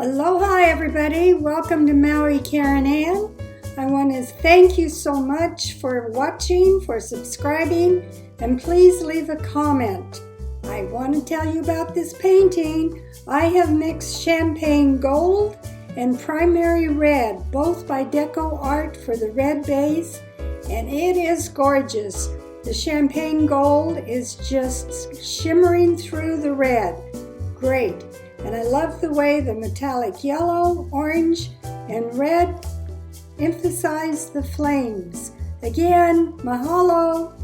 Aloha everybody, welcome to Maui Karen Ann. I want to thank you so much for watching, for subscribing, and please leave a comment. I want to tell you about this painting. I have mixed champagne gold and primary red, both by DECO Art for the red base, and it is gorgeous. The champagne gold is just shimmering through the red. Great. And I love the way the metallic yellow, orange, and red emphasize the flames. Again, mahalo.